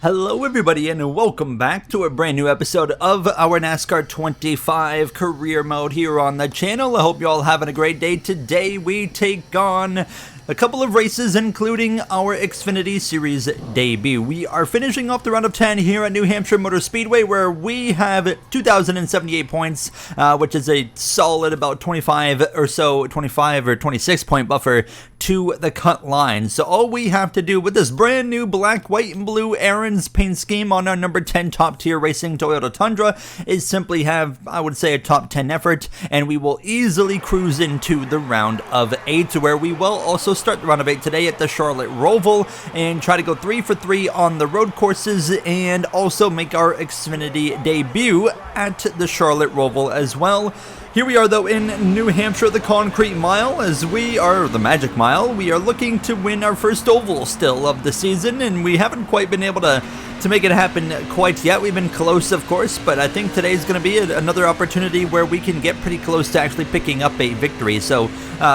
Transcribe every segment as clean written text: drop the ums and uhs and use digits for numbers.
Hello everybody and welcome back to a brand new episode of our NASCAR 25 career mode here on the channel. I hope you all having a great day. Today we take on a couple of races, including our Xfinity Series debut. We are finishing off the round of 10 here at New Hampshire Motor Speedway, where we have 2,078 points, which is a solid about 25 or 26 point buffer to the cut line. So all we have to do with this brand new black, white, and blue Aaron's paint scheme on our number 10 top tier racing Toyota Tundra is simply have, I would say, a top 10 effort, and we will easily cruise into the round of 8, where we will also start the round of 8 today at the Charlotte Roval and try to go 3 for 3 on the road courses, and also make our Xfinity debut at the Charlotte Roval as well. Here we are though in New Hampshire, the Concrete Mile, as we are the Magic Mile. We are looking to win our first oval still of the season, and we haven't quite been able to make it happen quite yet. We've been close, of course, but I think today's going to be another opportunity where we can get pretty close to actually picking up a victory. So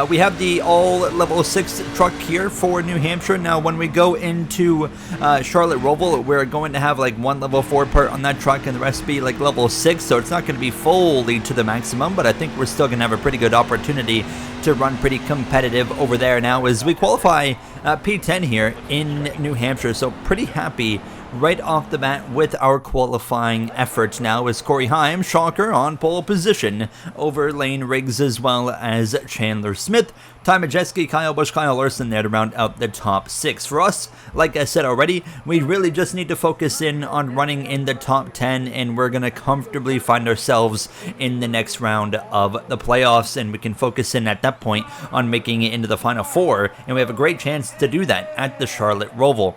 we have the all level 6 truck here for New Hampshire. Now when we go into Charlotte Roval, we're going to have like one level 4 part on that truck and the rest be like level 6, so it's not going to be fully to the maximum, but I think we're still going to have a pretty good opportunity to run pretty competitive over there now as we qualify P10 here in New Hampshire. So pretty happy right off the bat with our qualifying efforts now, as Corey Heim, shocker, on pole position over Lane Riggs as well as Chandler Smith. Ty Majeski, Kyle Busch, Kyle Larson there to round out the top 6. For us, like I said already, we really just need to focus in on running in the top 10, and we're going to comfortably find ourselves in the next round of the playoffs, and we can focus in at that point on making it into the final 4, and we have a great chance to do that at the Charlotte Roval.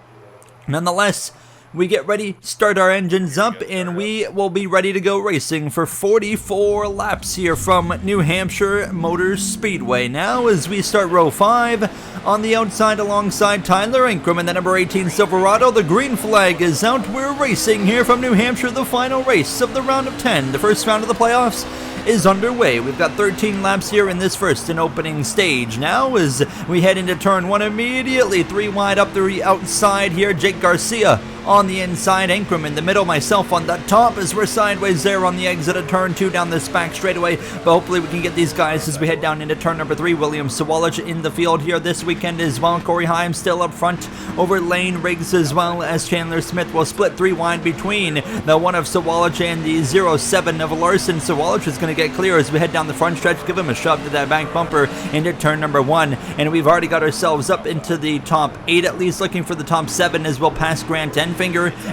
Nonetheless, we get ready, start our engines up, and we will be ready to go racing for 44 laps here from New Hampshire Motor Speedway. Now as we start row 5, on the outside alongside Tyler Ingram in the number 18 Silverado, the green flag is out. We're racing here from New Hampshire, the final race of the round of 10. The first round of the playoffs is underway. We've got 13 laps here in this first and opening stage. Now as we head into turn 1, immediately 3 wide up the outside here, Jake Garcia on the inside, Ingram in the middle, myself on the top as we're sideways there on the exit of turn 2 down this back straightaway, but hopefully we can get these guys as we head down into turn number 3. William Sawalich in the field here this weekend as well. Corey Heim still up front over Lane Riggs, as well as Chandler Smith will split 3 wide between the one of Sawalich and the 07 of Larson. Sawalich is going to get clear as we head down the front stretch, give him a shove to that back bumper into turn number 1, and we've already got ourselves up into the top 8, at least looking for the top 7 as we'll pass Grant Enfinger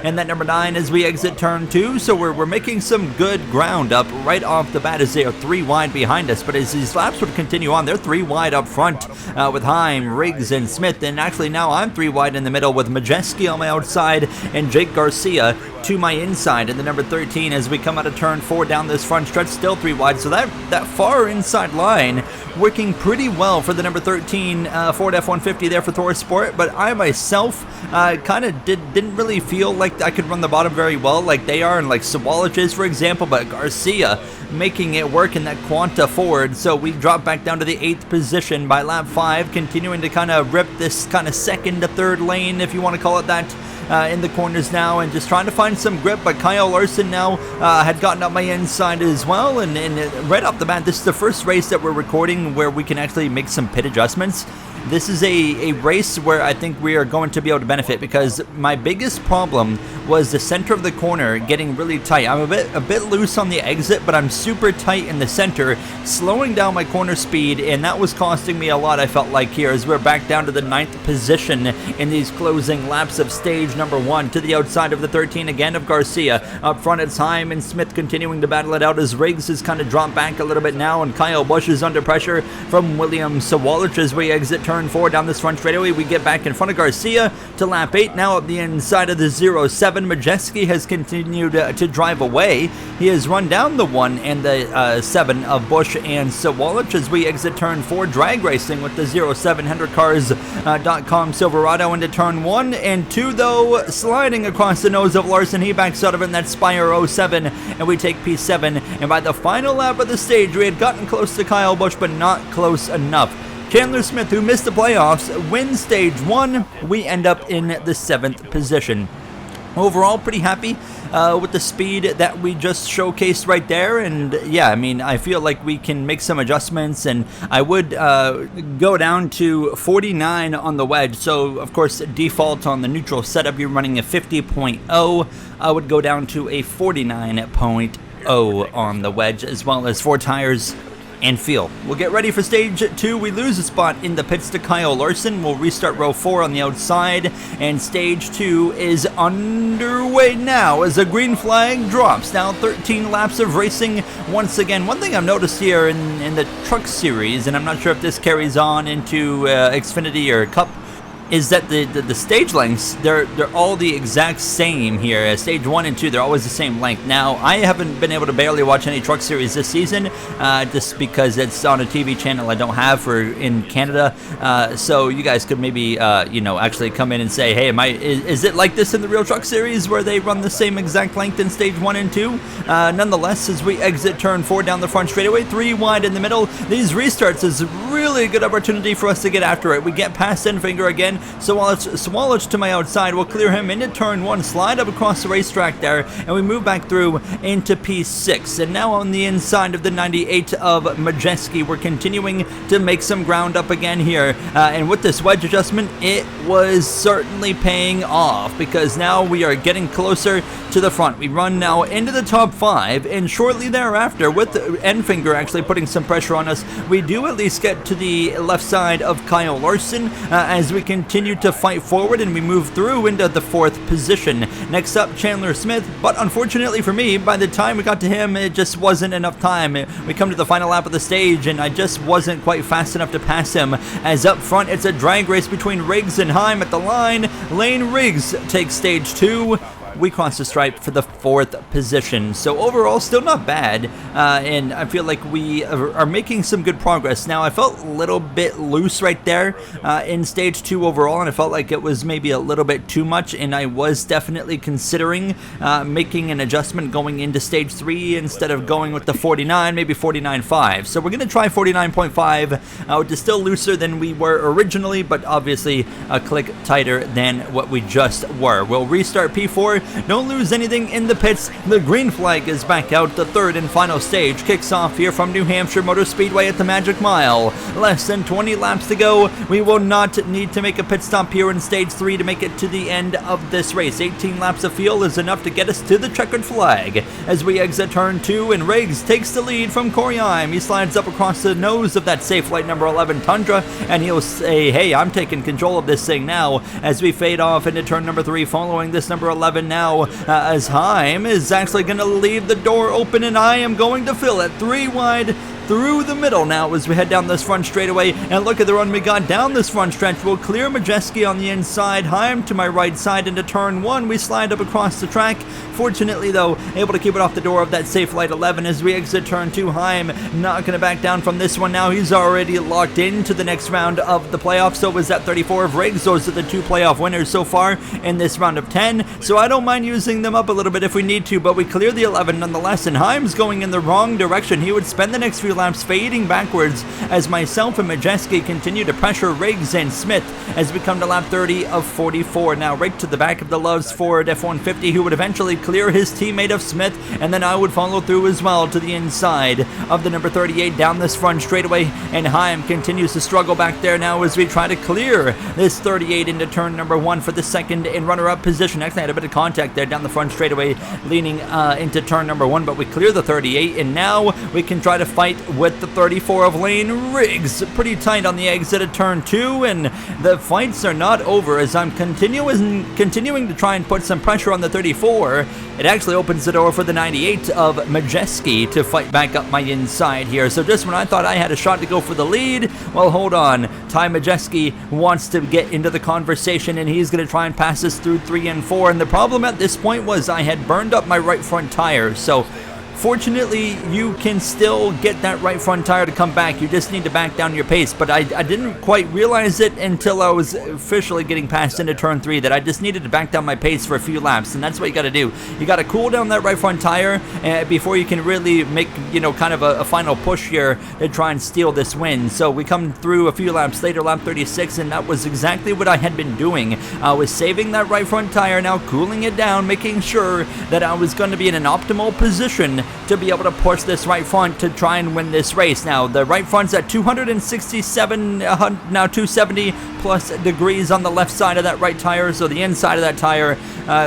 and that number 9 as we exit turn 2. So we're making some good ground up right off the bat as they are 3 wide behind us, but as these laps would continue on, they're 3 wide up front with Heim, Riggs, and Smith, and actually now I'm 3 wide in the middle with Majeski on my outside and Jake Garcia to my inside in the number 13 as we come out of turn 4 down this front stretch, still 3 wide. So that far inside line working pretty well for the number 13 Ford F-150 there for Thor Sport, but I myself kind of didn't really feel like I could run the bottom very well like they are, and like Sawalich is, for example, but Garcia making it work in that Quanta Ford. So we drop back down to the 8th position by lap 5, continuing to kind of rip this kind of second to third lane, if you want to call it that, in the corners now, and just trying to find some grip. But Kyle Larson now had gotten up my inside as well, and right off the bat, this is the first race that we're recording where we can actually make some pit adjustments. This is a race where I think we are going to be able to benefit, because my biggest problem was the center of the corner getting really tight. I'm a bit loose on the exit, but I'm super tight in the center, slowing down my corner speed, and that was costing me a lot, I felt like, here as we're back down to the 9th position in these closing laps of stage number 1, to the outside of the 13 again of Garcia. Up front it's Heim and Smith continuing to battle it out as Riggs has kind of dropped back a little bit now, and Kyle Busch is under pressure from William Sawalich as we exit turn 4 down this front straightaway. We get back in front of Garcia to lap 8. Now up the inside of the 07, Majeski has continued to drive away. He has run down the 1 and the 7 of Busch and Sawalich as we exit turn 4, drag racing with the 07 HendrickCars.com Silverado into turn 1 and 2, though sliding across the nose of Larson. He backs out of it in that Spire 07, and we take P7. And by the final lap of the stage, we had gotten close to Kyle Busch, but not close enough. Chandler Smith, who missed the playoffs, wins stage 1. We end up in the 7th position. overall, pretty happy with the speed that we just showcased right there. And yeah, I mean, I feel like we can make some adjustments, and I would go down to 49 on the wedge. So of course, default on the neutral setup, you're running a 50.0. I would go down to a 49.0 on the wedge, as well as 4 tires and feel. We'll get ready for stage 2. We lose a spot in the pits to Kyle Larson. We'll restart row 4 on the outside, and stage 2 is underway now as a green flag drops. Now 13 laps of racing once again. One thing I've noticed here in the Truck Series, and I'm not sure if this carries on into Xfinity or Cup, is that the stage lengths, they're all the exact same here. Stage 1 and 2, they're always the same length. Now, I haven't been able to barely watch any Truck Series this season, just because it's on a TV channel I don't have in Canada. So you guys could maybe, actually come in and say, hey, is it like this in the real Truck Series where they run the same exact length in stage 1 and 2? Nonetheless, as we exit turn 4 down the front straightaway, 3 wide in the middle, these restarts is really a good opportunity for us to get after it. We get past Enfinger again. Swallow to my outside. We'll clear him into turn 1, slide up across the racetrack there, and we move back through into P6. And now on the inside of the 98 of Majeski, we're continuing to make some ground up again here. And with this wedge adjustment, it was certainly paying off, because now we are getting closer to the front. We run now into the top 5, and shortly thereafter, with Enfinger actually putting some pressure on us, we do at least get to the left side of Kyle Larson as we continue to fight forward, and we move through into the 4th position. Next up, Chandler Smith, but unfortunately for me, by the time we got to him, it just wasn't enough time. We come to the final lap of the stage, and I just wasn't quite fast enough to pass him, as up front it's a drag race between Riggs and Heim at the line. Lane Riggs takes stage 2. We cross the stripe for the 4th position. So overall, still not bad, and I feel like we are making some good progress. Now, I felt a little bit loose right there in stage 2 overall, and I felt like it was maybe a little bit too much, and I was definitely considering making an adjustment going into stage 3 instead of going with the 49, maybe 49.5. So we're going to try 49.5, which is still looser than we were originally, but obviously a click tighter than what we just were. We'll restart P4. Don't lose anything in the pits. The green flag is back out. The 3rd and final stage kicks off here from New Hampshire Motor Speedway at the Magic Mile. Less than 20 laps to go. We will not need to make a pit stop here in stage 3 to make it to the end of this race. 18 laps of fuel is enough to get us to the checkered flag. As we exit turn 2, and Riggs takes the lead from Corey Heim. He slides up across the nose of that safe light number 11 Tundra, and he'll say, hey, I'm taking control of this thing now, as we fade off into turn number 3 following this number 11 now, as Heim is actually going to leave the door open, and I am going to fill it 3 wide through the middle now as we head down this front straightaway. And look at the run we got down this front stretch. We'll clear Majeski on the inside, Heim to my right side into turn 1. We slide up across the track. Fortunately, though, able to keep it off the door of that safe light 11 as we exit turn 2. Heim not going to back down from this one now. He's already locked into the next round of the playoffs. So was that 34 of Riggs. Those are the 2 playoff winners so far in this round of 10. So I don't mind using them up a little bit if we need to, but we clear the 11 nonetheless, and Heim's going in the wrong direction. He would spend the next few laps fading backwards as myself and Majeski continue to pressure Riggs and Smith as we come to lap 30 of 44. Now right to the back of the Loves Ford F-150, who would eventually clear his teammate of Smith, and then I would follow through as well to the inside of the number 38 down this front straightaway, and Heim continues to struggle back there now as we try to clear this 38 into turn number 1 for the 2nd and runner-up position. Actually, I had a bit of contact there down the front straightaway leaning into turn number 1, but we clear the 38, and now we can try to fight with the 34 of Lane Riggs. Pretty tight on the exit of turn 2, and the fights are not over as I'm continuing to try and put some pressure on the 34. It actually opens the door for the 98 of Majeski to fight back up my inside here. So just when I thought I had a shot to go for the lead, well, hold on. Ty Majeski wants to get into the conversation, and he's going to try and pass us through 3 and 4. And the problem at this point was I had burned up my right front tire. So Fortunately, you can still get that right front tire to come back. You just need to back down your pace. But I didn't quite realize it until I was officially getting passed into turn 3 that I just needed to back down my pace for a few laps, and that's what you got to do. You got to cool down that right front tire before you can really make, kind of a final push here to try and steal this win. So we come through a few laps later, lap 36, and that was exactly what I had been doing. I was saving that right front tire, now cooling it down, making sure that I was going to be in an optimal position to be able to push this right front to try and win this race. Now, the right front's at 267, now 270 plus degrees on the left side of that right tire, so the inside of that tire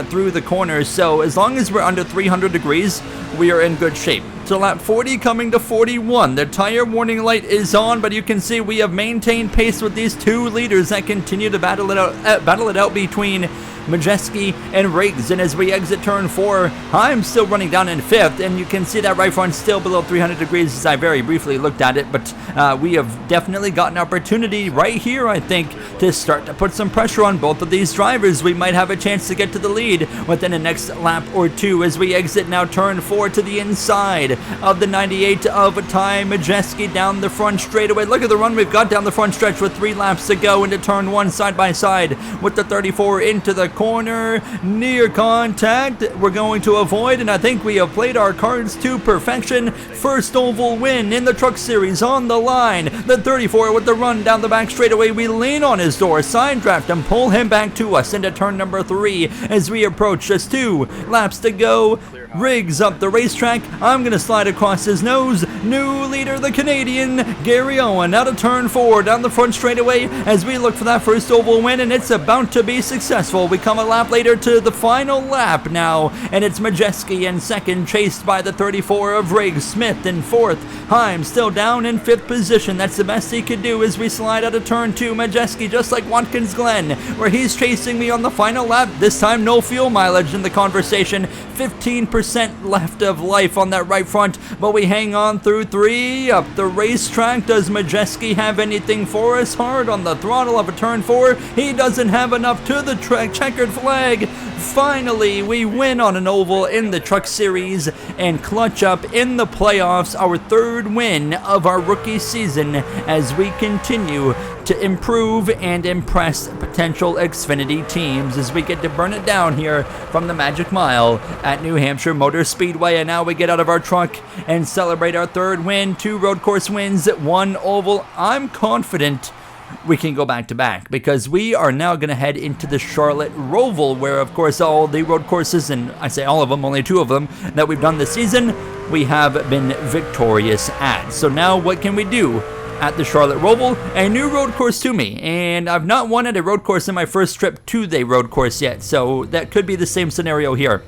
through the corners. So as long as we're under 300 degrees, we are in good shape. So lap 40 coming to 41. The tire warning light is on, but you can see we have maintained pace with these two leaders that continue to battle it out between Majeski and Riggs. And as we exit turn 4, I'm still running down in 5th, and you can see that right front still below 300 degrees as I very briefly looked at it, but we have definitely got an opportunity right here, I think, to start to put some pressure on both of these drivers. We might have a chance to get to the lead within the next lap or two as we exit now turn 4 to the inside of the 98 of Ty Majeski down the front straightaway. Look at the run we've got down the front stretch with 3 laps to go into turn 1 side by side with the 34 into the corner. Near contact we're going to avoid, and I think we have played our cards to perfection. First oval win in the Truck Series on the line. The 34 with the run down the back straightaway. We lean on his door, side draft him, pull him back to us into turn number 3 as we approach just 2 laps to go. Riggs up the racetrack. I'm going to slide across his nose. New leader, the Canadian, Gary Owen, out of turn 4 down the front straightaway as we look for that first oval win, and it's about to be successful. We come a lap later to the final lap now, and it's Majeski in second, chased by the 34 of Riggs. Smith in 4th. Heim still down in 5th position. That's the best he could do as we slide out of turn 2. Majeski, just like Watkins Glen, where he's chasing me on the final lap. This time no fuel mileage in the conversation. 15% left of life on that right front, but we hang on through 3 up the racetrack. Does Majeski have anything for us? Hard on the throttle of a turn 4. He doesn't have enough to the checkered flag. Finally, we win on an oval in the Truck Series and clutch up in the playoffs, our 3rd win of our rookie season as we continue to improve and impress potential Xfinity teams as we get to burn it down here from the Magic Mile at New Hampshire Motor Speedway. And now we get out of our truck and celebrate our 3rd win. 2 road course wins, 1 oval. I'm confident we can go back to back because we are now going to head into the Charlotte Roval, where of course all the road courses, and I say all of them, only 2 of them that we've done this season, we have been victorious at. So now what can we do at the Charlotte Roval? A new road course to me, and I've not won at a road course in my first trip to the road course yet, so that could be the same scenario here.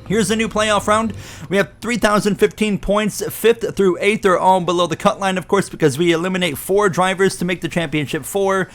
Here's the new playoff round. We have 3,015 points. 5th through 8th are all below the cut line, of course, because we eliminate 4 drivers to make the championship 4.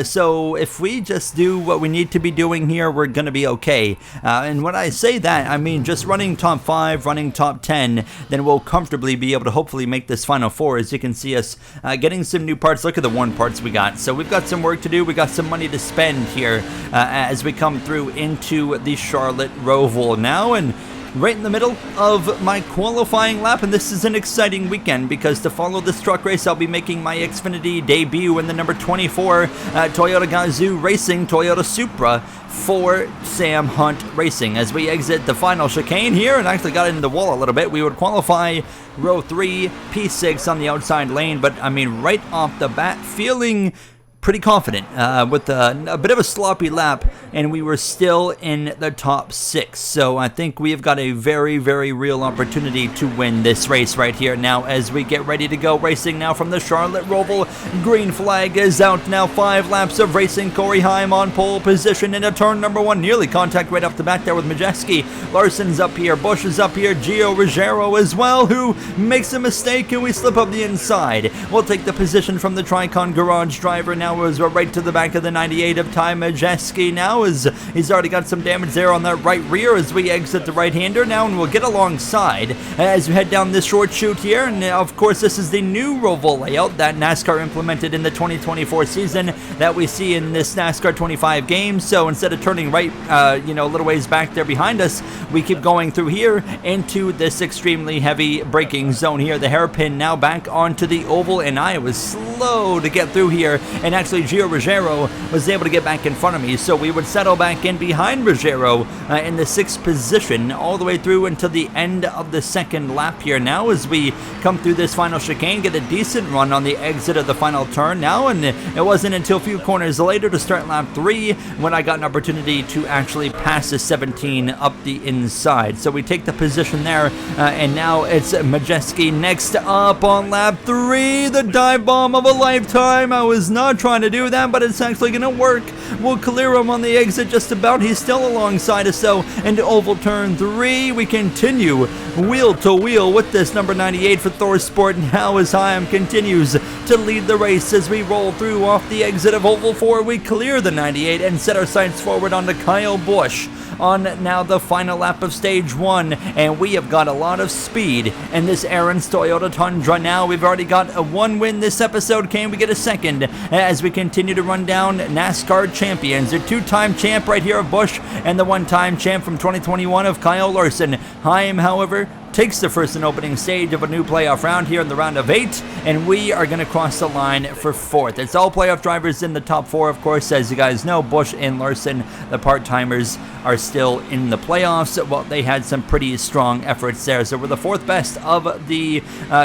So if we just do what we need to be doing here, we're going to be okay. And when I say that, I mean just running top 5, running top 10, then we'll comfortably be able to hopefully make this final 4. As you can see us getting some new parts. Look at the worn parts we got. So we've got some work to do. We got some money to spend here as we come through into the Charlotte Roval now. And right in the middle of my qualifying lap, and this is an exciting weekend because to follow this truck race, I'll be making my Xfinity debut in the number 24 Toyota Gazoo Racing Toyota Supra for Sam Hunt Racing. As we exit the final chicane here, and actually got into the wall a little bit, we would qualify row 3, P6 on the outside lane, but I mean right off the bat, feeling pretty confident with a bit of a sloppy lap, and we were still in the top 6. So I think we've got a very, very real opportunity to win this race right here now as we get ready to go racing now from the Charlotte Roval. Green flag is out now. 5 laps of racing. Corey Heim on pole position into turn number 1. Nearly contact right off the back there with Majeski. Larson's up here. Bush is up here. Gio Ruggiero as well, who makes a mistake, and we slip up the inside. We'll take the position from the Tricon Garage driver now now as we're right to the back of the 98 of Ty Majeski now, as he's already got some damage there on that right rear as we exit the right-hander now, and we'll get alongside as we head down this short chute here. And of course, this is the new Roval layout that NASCAR implemented in the 2024 season that we see in this NASCAR 25 game. So instead of turning right, a little ways back there behind us, we keep going through here into this extremely heavy braking zone here. The hairpin now back onto the oval, and I was slow to get through here, and actually Gio Ruggiero was able to get back in front of me, so we would settle back in behind Ruggiero in the 6th position all the way through until the end of the second lap here now, as we come through this final chicane, get a decent run on the exit of the final turn now. And it wasn't until a few corners later to start lap 3 when I got an opportunity to actually pass the 17 up the inside. So we take the position there, and now it's Majeski next up on lap 3. The dive bomb of a lifetime. I was not trying to do that, but it's actually going to work. We'll clear him on the exit just about. He's still alongside us, so into oval turn 3. We continue wheel to wheel with this number 98 for Thor Sport now, as Heim continues to lead the race as we roll through off the exit of oval 4. We clear the 98 and set our sights forward onto Kyle Busch on now the final lap of stage 1, and we have got a lot of speed in this Aaron's Toyota Tundra now. We've already got a 1 win this episode. Can we get a second as we continue to run down NASCAR champions? The 2-time champ right here of Busch, and the 1-time champ from 2021 of Kyle Larson. Heim, however, takes the first and opening stage of a new playoff round here in the round of 8, and we are going to cross the line for 4th. It's all playoff drivers in the top 4, of course. As you guys know, Busch and Larson, the part-timers, are still in the playoffs. Well, they had some pretty strong efforts there, so we're the 4th best of the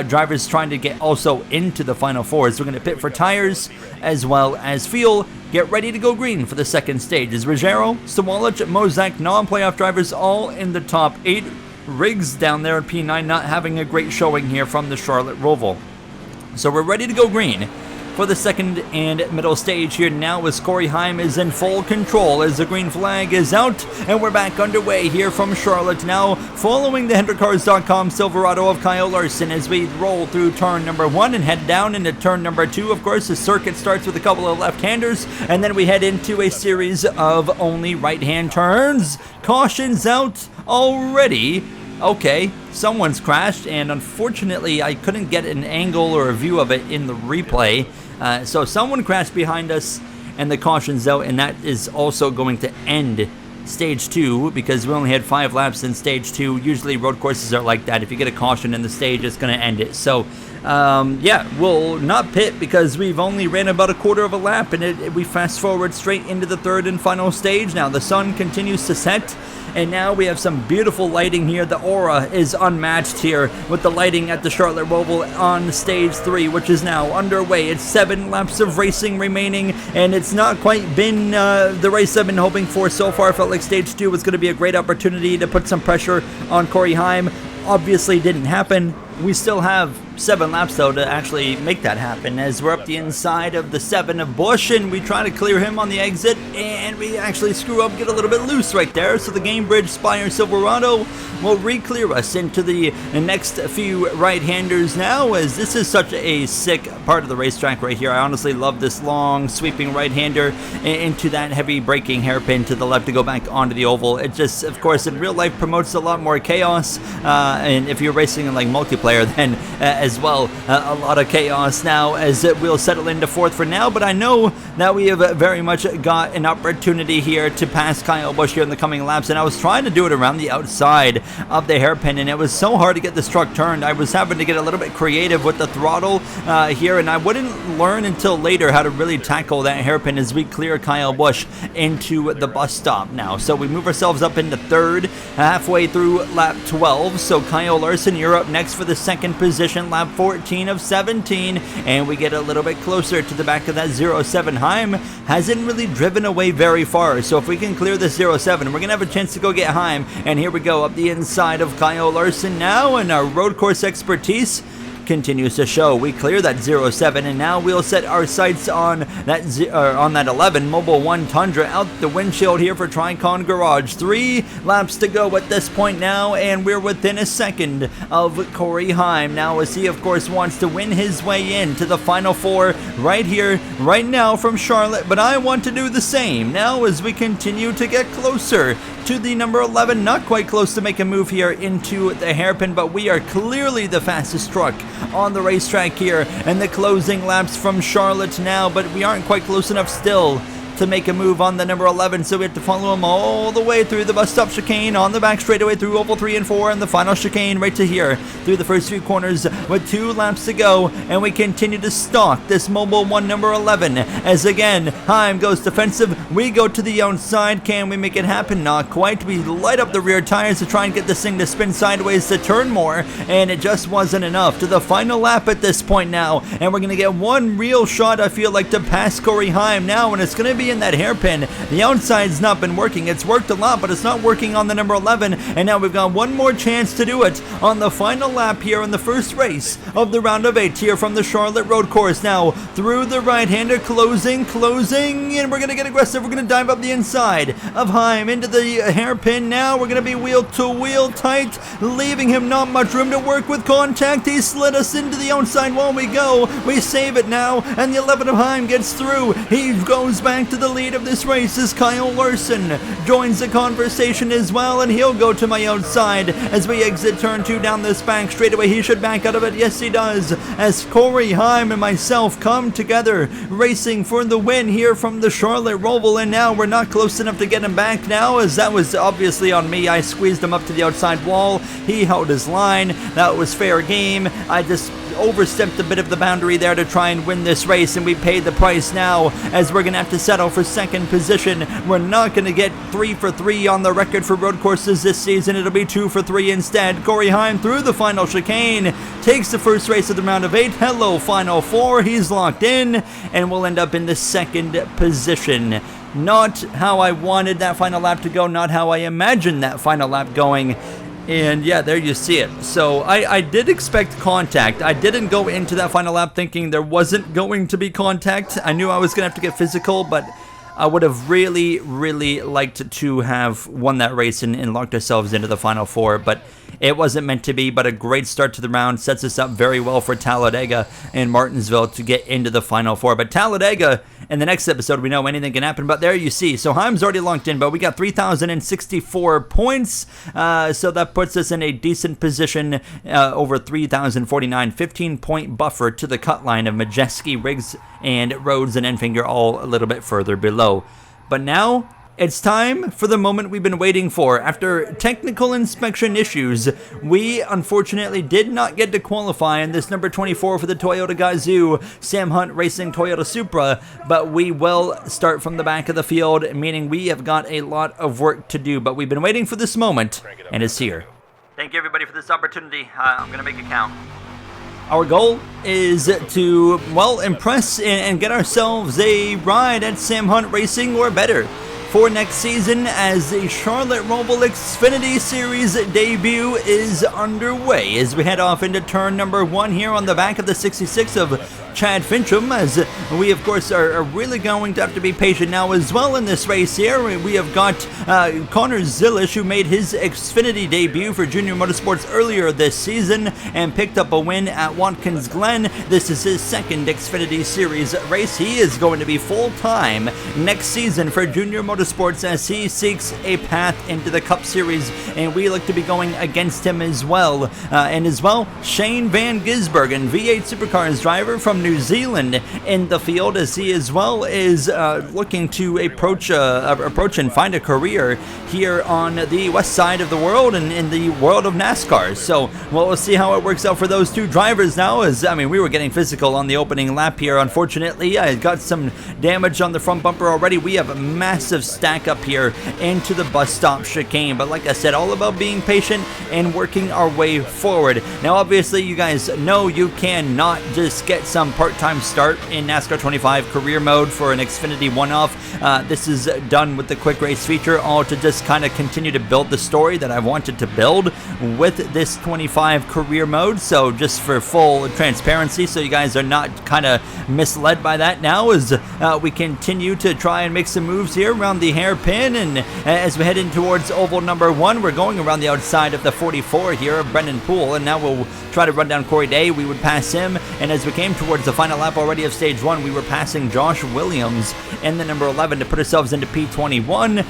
drivers trying to get also into the final 4. So we're going to pit for tires as well as fuel. Get ready to go green for the second stage. Is Ruggiero, Sawalich, Mozak, non-playoff drivers all in the top 8. Riggs down there at P9 not having a great showing here from the Charlotte Roval. So we're ready to go green for the second and middle stage here now, as Corey Heim is in full control as the green flag is out, and we're back underway here from Charlotte now, following the HendrickCars.com Silverado of Kyle Larson as we roll through turn number 1 and head down into turn number 2. Of course, the circuit starts with a couple of left-handers, and then we head into a series of only right-hand turns. Cautions out already. Okay, someone's crashed, and unfortunately I couldn't get an angle or a view of it in the replay. So someone crashed behind us, and the caution's out, and that is also going to end stage 2, because we only had 5 laps in stage 2. Usually road courses are like that. If you get a caution in the stage, it's going to end it. So yeah, we'll not pit because we've only ran about a quarter of a lap, and we fast forward straight into the 3rd and final stage. Now the sun continues to set, and now we have some beautiful lighting here. The aura is unmatched here with the lighting at the Charlotte Roval on stage 3, which is now underway. It's 7 laps of racing remaining, and it's not quite been the race I've been hoping for so far. I felt like stage 2 was going to be a great opportunity to put some pressure on Corey Heim. Obviously didn't happen. We still have 7 laps, though, to actually make that happen, as we're up the inside of the 7 of Busch, and we try to clear him on the exit, and we actually screw up, get a little bit loose right there. So the Gamebridge Spire Silverado will re-clear us into the next few right-handers now, as this is such a sick part of the racetrack right here. I honestly love this long sweeping right-hander into that heavy braking hairpin to the left to go back onto the oval. It just, of course, in real life promotes a lot more chaos, and if you're racing in like multiplayer, then as well, a lot of chaos now, as we'll settle into 4th for now. But I know that we have very much got an opportunity here to pass Kyle Busch here in the coming laps, and I was trying to do it around the outside of the hairpin, and it was so hard to get this truck turned. I was having to get a little bit creative with the throttle here, and I wouldn't learn until later how to really tackle that hairpin as we clear Kyle Busch into the bus stop now. So we move ourselves up into 3rd, halfway through lap 12. So Kyle Larson, you're up next for the 2nd position, lap 14 of 17, and we get a little bit closer to the back of that 07. Heim hasn't really driven away very far, so if we can clear this 07, we're gonna have a chance to go get Heim. And here we go up the inside of Kyle Larson now, and our road course expertise continues to show. We clear that 07, and now we'll set our sights on that 11 Mobil 1 Tundra out the windshield here for Tricon Garage. 3 laps to go at this point now, and we're within a second of Corey Heim. Now, as he, of course, wants to win his way into the Final Four right here, right now from Charlotte, but I want to do the same now as we continue to get closer to the number 11, not quite close to make a move here into the hairpin, but we are clearly the fastest truck on the racetrack here, and the closing laps from Charlotte now, but we aren't quite close enough still to make a move on the number 11, so we have to follow him all the way through the bus stop chicane, on the back straightaway through Oval 3 and 4, and the final chicane right to here, through the first few corners with 2 laps to go, and we continue to stalk this Mobil 1 number 11, as again, Heim goes defensive, we go to the outside. Can we make it happen? Not quite. We light up the rear tires to try and get this thing to spin sideways to turn more, and it just wasn't enough. To the final lap at this point now, and we're going to get one real shot, I feel like, to pass Corey Heim now, and it's going to be in that hairpin. The outside's not been working. It's worked a lot, but it's not working on the number 11, and now we've got one more chance to do it on the final lap here in the first race of the round of 8 here from the Charlotte Road Course. Now through the right-hander, closing, and we're going to get aggressive. We're going to dive up the inside of Heim into the hairpin. Now we're going to be wheel-to-wheel tight, leaving him not much room to work with contact. He slid us into the outside while we go. We save it now, and the 11 of Heim gets through. He goes back to the lead of this race as Kyle Larson joins the conversation as well, and he'll go to my outside as we exit turn 2 down this back straightaway. He should back out of it. Yes, he does, as Corey Heim and myself come together racing for the win here from the Charlotte Roval, and now we're not close enough to get him back now, as that was obviously on me. I squeezed him up to the outside wall. He held his line. That was fair game. I just overstepped a bit of the boundary there to try and win this race, and we paid the price now, as we're gonna have to settle for second position. We're not gonna get 3 for 3 on the record for road courses this season. It'll be 2 for 3 instead. Corey Heim through the final chicane takes the first race of the round of 8. Hello, Final Four. He's locked in, and we'll end up in the second position. Not how I wanted that final lap to go, not how I imagined that final lap going. And yeah, there you see it. So I did expect contact. I didn't go into that final lap thinking there wasn't going to be contact. I knew I was going to have to get physical, but I would have really, really liked to have won that race and locked ourselves into the Final Four, but it wasn't meant to be. But a great start to the round sets us up very well for Talladega and Martinsville to get into the Final Four. But Talladega, in the next episode, we know anything can happen, but there you see. So Heim's already locked in, but we got 3,064 points, so that puts us in a decent position, over 3,049, 15-point buffer to the cut line of Majeski, Riggs, and Rhodes and Enfinger, all a little bit further below. But now it's time for the moment we've been waiting for. After technical inspection issues, we unfortunately did not get to qualify in this number 24 for the Toyota Gazoo Sam Hunt Racing Toyota Supra, but we will start from the back of the field, meaning we have got a lot of work to do, but we've been waiting for this moment, and it's here. Thank you, everybody, for this opportunity. I'm going to make it count. Our goal is to, well, impress and get ourselves a ride at Sam Hunt Racing or better for next season, as the Charlotte Roval Xfinity Series debut is underway, as we head off into turn number 1 here on the back of the 66 of Chad Fincham, as we of course are really going to have to be patient now as well in this race here. We have got Connor Zilish, who made his Xfinity debut for Junior Motorsports earlier this season and picked up a win at Watkins Glen. This is his second Xfinity Series race. He is going to be full-time next season for Junior Motorsports as he seeks a path into the Cup Series, and we look to be going against him as well. And as well, Shane Van Gisbergen, V8 Supercars driver from New Zealand, in the field, as he as well is looking to approach and find a career here on the west side of the world and in the world of NASCAR. So we'll see how it works out for those two drivers now, as I mean, we were getting physical on the opening lap here. Unfortunately, I got some damage on the front bumper already. We have a massive stack up here into the bus stop chicane, but like I said, all about being patient and working our way forward. Now obviously you guys know you cannot just get some part-time start in NASCAR 25 career mode for an Xfinity one-off. This is done with the quick race feature, all to just kind of continue to build the story that I wanted to build with this 25 career mode. So just for full transparency, so you guys are not kind of misled by that now, as we continue to try and make some moves here around the hairpin. And as we head in towards oval number 1, we're going around the outside of the 44 here of Brendan Poole, and now we'll try to run down Corey Day. We would pass him, and as we came towards the final lap already of stage 1, we were passing Josh Williams in the number 11 to put ourselves into P21.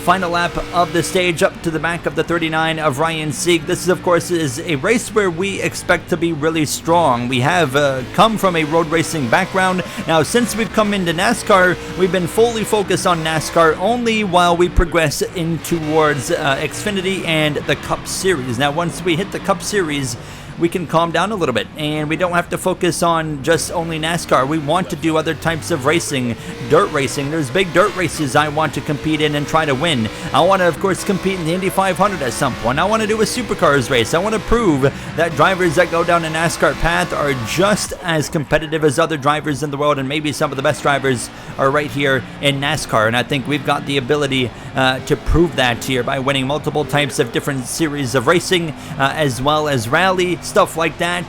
Final lap of the stage up to the back of the 39 of Ryan Sieg. This, of course, is a race where we expect to be really strong. We have come from a road racing background. Now, since we've come into NASCAR, we've been fully focused on NASCAR only while we progress in towards Xfinity and the Cup Series. Now, once we hit the Cup Series, we can calm down a little bit, and we don't have to focus on just only NASCAR. We want to do other types of racing, dirt racing. There's big dirt races I want to compete in and try to win. I want to, of course, compete in the Indy 500 at some point. I want to do a supercars race. I want to prove that drivers that go down a NASCAR path are just as competitive as other drivers in the world, and maybe some of the best drivers are right here in NASCAR. And I think we've got the ability to prove that here by winning multiple types of different series of racing, as well as rally, stuff like that.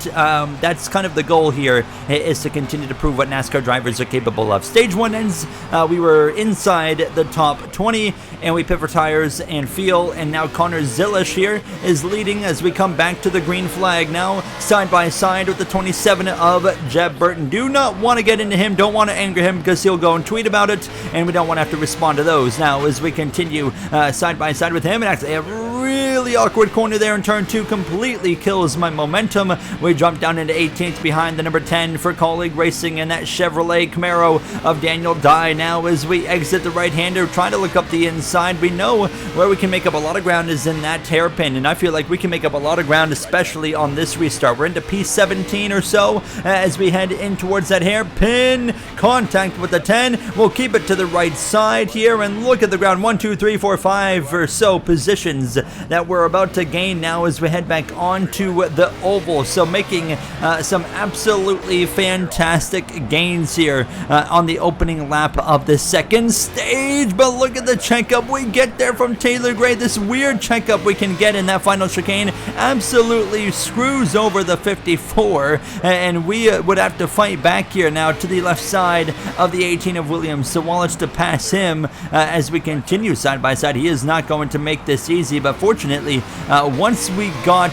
That's kind of the goal here, is to continue to prove what NASCAR drivers are capable of. Stage 1 ends. We were inside the top 20, and we pit for tires and fuel, and now Connor Zilisch here is leading as we come back to the green flag now, side by side with the 27 of Jeb Burton. Do not want to get into him, don't want to anger him, because he'll go and tweet about it, and we don't want to have to respond to those. Now, as we continue side by side with him, and actually a really awkward corner there in turn 2 completely kills my momentum. We jump down into 18th behind the number 10 for Colleague Racing and that Chevrolet Camaro of Daniel Dye. Now as we exit the right-hander, trying to look up the inside, we know where we can make up a lot of ground is in that hairpin, and I feel like we can make up a lot of ground, especially on this restart. We're into P17 or so as we head in towards that hairpin. Contact with the 10. We'll keep it to the right side here, and look at the ground. 1, 2, 3, 4, 5 or so positions that we're about to gain now as we head back onto the oval. So making some absolutely fantastic gains here on the opening lap of the second stage. But look at the checkup we get there from Taylor Gray. This weird checkup we can get in that final chicane absolutely screws over the 54, and we would have to fight back here now to the left side of the 18 of Williams. So Wallace to pass him as we continue side by side. He is not going to make this easy, but fortunately, once we got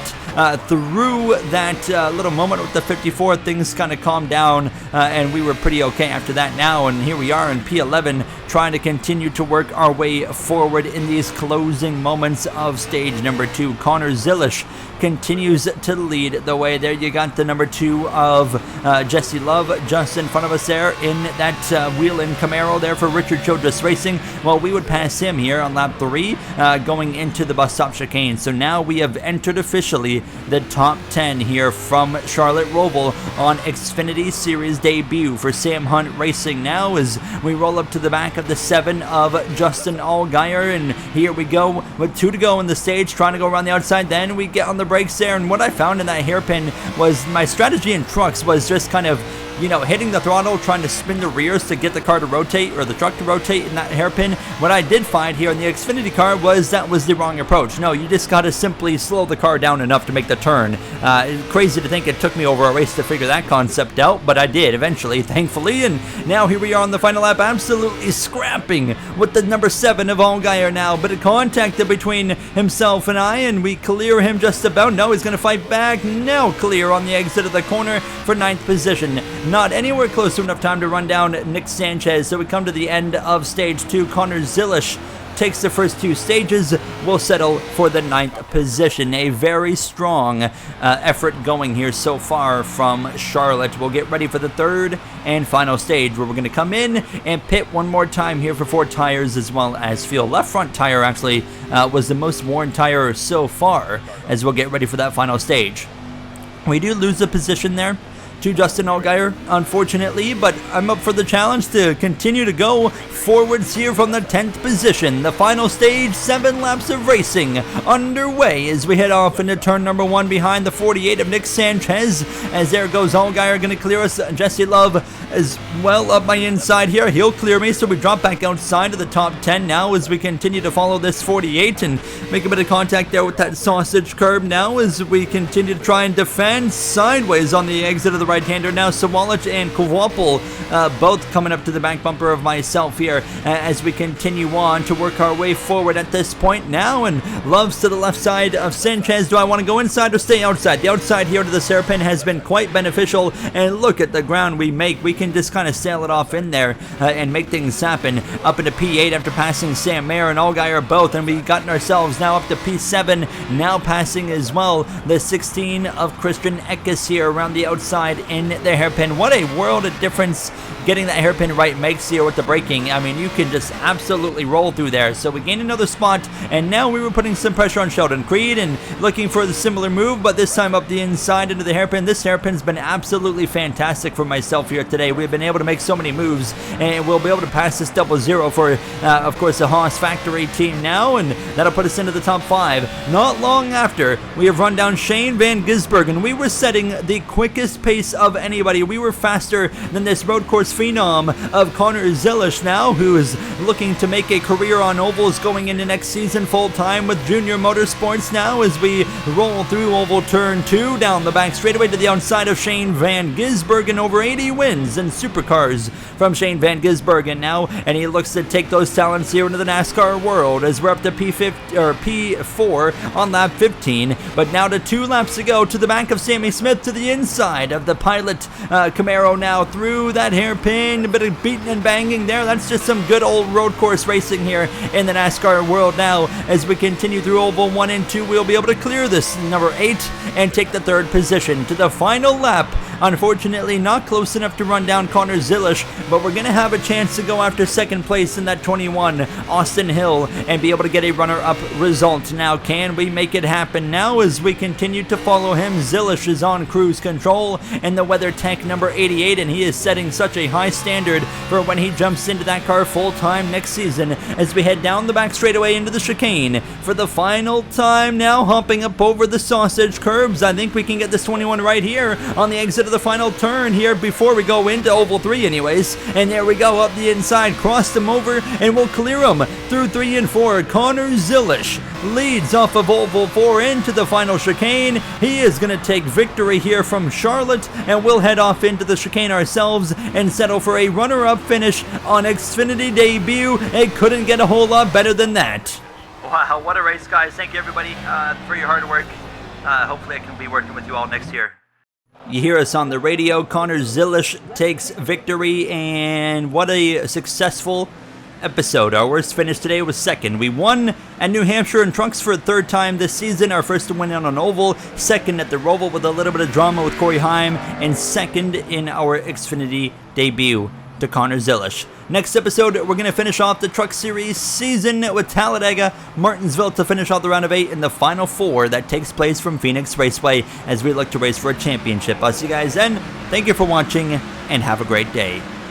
through that little moment with the 54, things kind of calmed down, and we were pretty okay after that now. And here we are in P11, trying to continue to work our way forward in these closing moments of stage number 2. Connor Zilisch continues to lead the way. There you got the number 2 of Jesse Love just in front of us there in that wheel-in Camaro there for Richard Childress Racing. Well, we would pass him here on lap 3 going into the bus stop chicane. So now we have entered officially the top 10 here from Charlotte Roval on Xfinity Series debut for Sam Hunt Racing. Now as we roll up to the back of the 7 of Justin Allgaier, and here we go with 2 to go in the stage, trying to go around the outside. Then we get on the brakes there, and what I found in that hairpin was my strategy in trucks was just kind of, you know, hitting the throttle, trying to spin the rears to get the car to rotate, or the truck to rotate in that hairpin. What I did find here in the Xfinity car was that was the wrong approach. No, you just got to simply slow the car down enough to make the turn. Crazy to think it took me over a race to figure that concept out, but I did eventually, thankfully. And now here we are on the final lap, absolutely scrapping with the number 7 of Allgaier now. But it contacted between himself and I, and we clear him just about. No, he's going to fight back. Now clear on the exit of the corner for 9th position. Not anywhere close to enough time to run down Nick Sanchez. So we come to the end of stage 2. Connor Zilisch takes the first 2 stages. We'll settle for the 9th position. A very strong effort going here so far from Charlotte. We'll get ready for the 3rd and final stage, where we're going to come in and pit one more time here for 4 tires as well as fuel. Left front tire actually was the most worn tire so far, as we'll get ready for that final stage. We do lose a position there to Justin Allgaier, unfortunately, but I'm up for the challenge to continue to go forwards here from the 10th position. The final stage, 7 laps of racing underway as we head off into turn number 1 behind the 48 of Nick Sanchez. As there goes Allgaier, going to clear us. Jesse Love as well up my inside here. He'll clear me, so we drop back outside of the top 10 now as we continue to follow this 48 and make a bit of contact there with that sausage curb now as we continue to try and defend sideways on the exit of the right-hander now. Sawalich and Kvapil both coming up to the back bumper of myself here as we continue on to work our way forward at this point now, and Love's to the left side of Sanchez. Do I want to go inside or stay outside? The outside here to this hairpin has been quite beneficial, and look at the ground we make. We can just kind of sail it off in there and make things happen. Up into P8 after passing Sam Mayer and Allgaier both, and we've gotten ourselves now up to P7, now passing as well the 16 of Christian Eckes here around the outside in the hairpin. What a world of difference getting that hairpin right makes here with the braking. I mean, you can just absolutely roll through there. So we gained another spot, and now we were putting some pressure on Sheldon Creed and looking for the similar move, but this time up the inside into the hairpin. This hairpin's been absolutely fantastic for myself here today. We've been able to make so many moves, and we'll be able to pass this 00 for, of course, the Haas factory team now, and that'll put us into the top 5. Not long after, we have run down Shane Van Gisbergen, and we were setting the quickest pace of anybody. We were faster than this road course phenom of Connor Zilisch now, who is looking to make a career on ovals going into next season full-time with Junior Motorsports now as we roll through oval turn 2 down the back straightaway to the outside of Shane Van Gisbergen. Over 80 wins in supercars from Shane Van Gisbergen now, and he looks to take those talents here into the NASCAR world as we're up to P4 on lap 15, but now to 2 laps to go to the back of Sammy Smith to the inside of the Pilot Camaro now through that hairpin. A bit of beating and banging there. That's just some good old road course racing here in the NASCAR world now. As we continue through oval 1 and 2, we'll be able to clear this number 8 and take the 3rd position to the final lap. Unfortunately, not close enough to run down Connor Zilisch, but we're going to have a chance to go after 2nd place in that 21, Austin Hill, and be able to get a runner-up result. Now, can we make it happen now as we continue to follow him? Zilisch is on cruise control in the WeatherTech number 88, and he is setting such a high standard for when he jumps into that car full-time next season as we head down the back straightaway into the chicane for the final time now, hopping up over the sausage curbs. I think we can get this 21 right here on the exit of the final turn here before we go into oval 3 anyways, and there we go up the inside, cross them over, and we'll clear them through 3 and 4. Connor Zilisch leads off of oval 4 into the final chicane. He is going to take victory here from Charlotte, and we'll head off into the chicane ourselves and settle for a runner-up finish on Xfinity debut. It couldn't get a whole lot better than that. Wow, what a race, guys. Thank you, everybody, for your hard work. Hopefully I can be working with you all next year. You hear us on the radio. Connor Zilisch takes victory, and what a successful episode. Our worst finish today was 2nd. We won at New Hampshire in trucks for a 3rd time this season. Our first win on an oval, 2nd at the Roval with a little bit of drama with Corey Heim, and 2nd in our Xfinity debut to Connor Zilisch. Next episode, we're going to finish off the Truck Series season with Talladega, Martinsville to finish off the round of 8 in the final 4 that takes place from Phoenix Raceway as we look to race for a championship. I'll see you guys then. Thank you for watching, and have a great day.